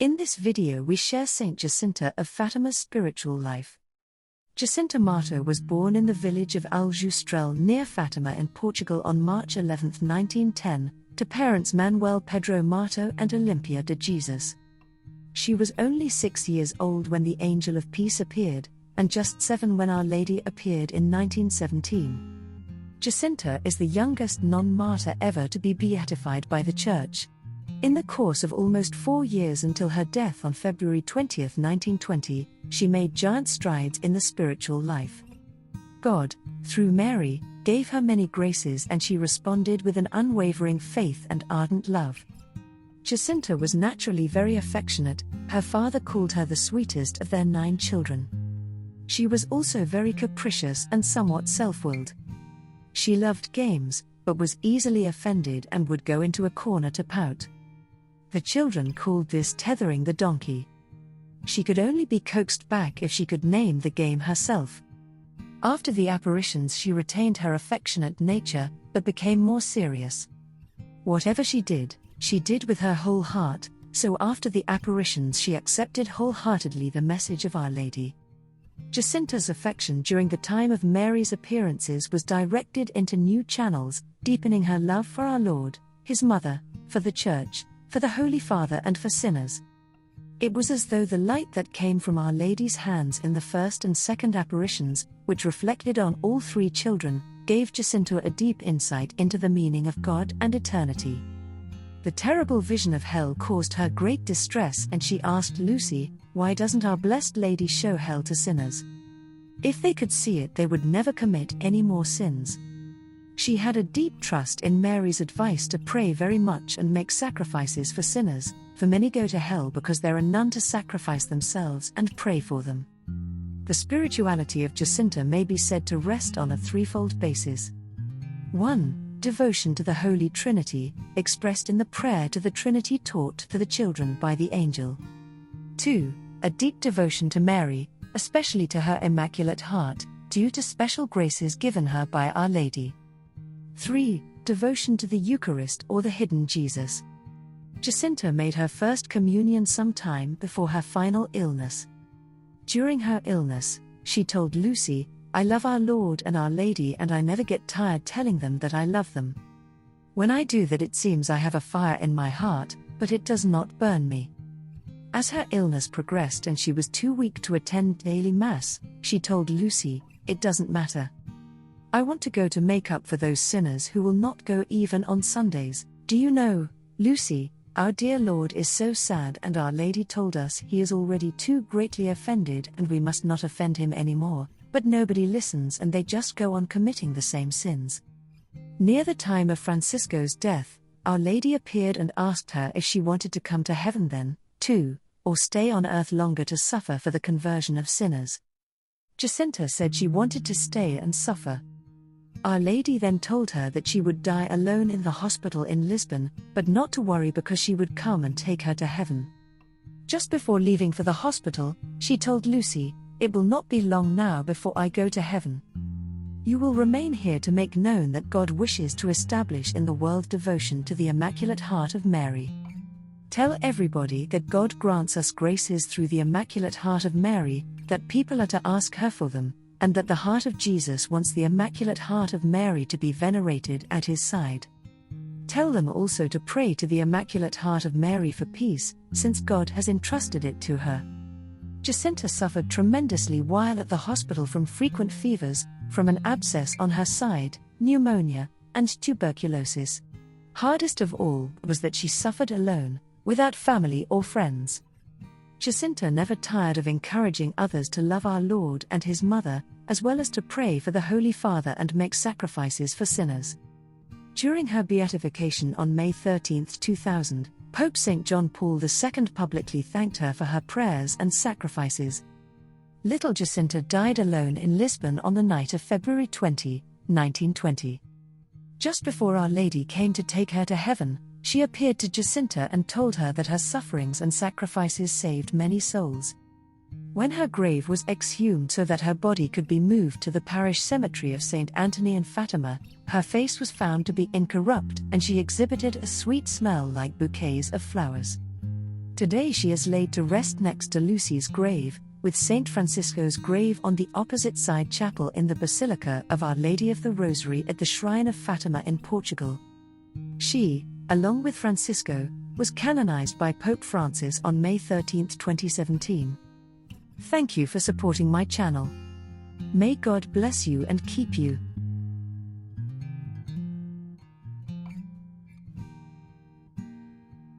In this video we share Saint Jacinta of Fatima's spiritual life. Jacinta Marto was born in the village of Aljustrel near Fatima in Portugal on March 11, 1910, to parents Manuel Pedro Marto and Olympia de Jesus. She was only 6 years old when the Angel of Peace appeared, and just 7 when Our Lady appeared in 1917. Jacinta is the youngest non-martyr ever to be beatified by the Church. In the course of almost 4 years until her death on February 20, 1920, she made giant strides in the spiritual life. God, through Mary, gave her many graces and she responded with an unwavering faith and ardent love. Jacinta was naturally very affectionate. Her father called her the sweetest of their 9 children. She was also very capricious and somewhat self-willed. She loved games, but was easily offended and would go into a corner to pout. The children called this tethering the donkey. She could only be coaxed back if she could name the game herself. After the apparitions she retained her affectionate nature, but became more serious. Whatever she did with her whole heart, so after the apparitions she accepted wholeheartedly the message of Our Lady. Jacinta's affection during the time of Mary's appearances was directed into new channels, deepening her love for our Lord, His Mother, for the Church, for the Holy Father and for sinners. It was as though the light that came from Our Lady's hands in the first and second apparitions, which reflected on all 3 children, gave Jacinta a deep insight into the meaning of God and eternity. The terrible vision of hell caused her great distress and she asked Lucy, "Why doesn't Our Blessed Lady show hell to sinners? If they could see it they would never commit any more sins." She had a deep trust in Mary's advice to pray very much and make sacrifices for sinners, for many go to hell because there are none to sacrifice themselves and pray for them. The spirituality of Jacinta may be said to rest on a threefold basis. 1. Devotion to the Holy Trinity, expressed in the prayer to the Trinity taught to the children by the angel. 2. A deep devotion to Mary, especially to her Immaculate Heart, due to special graces given her by Our Lady. 3. Devotion to the Eucharist or the hidden Jesus. Jacinta made her first communion some time before her final illness. During her illness, she told Lucy, "I love our Lord and Our Lady and I never get tired telling them that I love them. When I do that it seems I have a fire in my heart, but it does not burn me." As her illness progressed and she was too weak to attend daily Mass, she told Lucy, "It doesn't matter. I want to go to make up for those sinners who will not go even on Sundays. Do you know, Lucy, our dear Lord is so sad and Our Lady told us He is already too greatly offended and we must not offend Him anymore, but nobody listens and they just go on committing the same sins." Near the time of Francisco's death, Our Lady appeared and asked her if she wanted to come to heaven then, too, or stay on earth longer to suffer for the conversion of sinners. Jacinta said she wanted to stay and suffer. Our Lady then told her that she would die alone in the hospital in Lisbon, but not to worry because she would come and take her to heaven. Just before leaving for the hospital, she told Lucy, "It will not be long now before I go to heaven. You will remain here to make known that God wishes to establish in the world devotion to the Immaculate Heart of Mary. Tell everybody that God grants us graces through the Immaculate Heart of Mary, that people are to ask her for them, and that the heart of Jesus wants the Immaculate Heart of Mary to be venerated at His side. Tell them also to pray to the Immaculate Heart of Mary for peace, since God has entrusted it to her." Jacinta suffered tremendously while at the hospital from frequent fevers, from an abscess on her side, pneumonia, and tuberculosis. Hardest of all was that she suffered alone, without family or friends. Jacinta never tired of encouraging others to love our Lord and His Mother, as well as to pray for the Holy Father and make sacrifices for sinners. During her beatification on May 13, 2000, Pope St. John Paul II publicly thanked her for her prayers and sacrifices. Little Jacinta died alone in Lisbon on the night of February 20, 1920. Just before Our Lady came to take her to heaven, she appeared to Jacinta and told her that her sufferings and sacrifices saved many souls. When her grave was exhumed so that her body could be moved to the parish cemetery of St. Anthony in Fatima, her face was found to be incorrupt and she exhibited a sweet smell like bouquets of flowers. Today she is laid to rest next to Lucy's grave, with Saint Francisco's grave on the opposite side chapel in the Basilica of Our Lady of the Rosary at the Shrine of Fatima in Portugal. She, along with Francisco, was canonized by Pope Francis on May 13, 2017. Thank you for supporting my channel. May God bless you and keep you.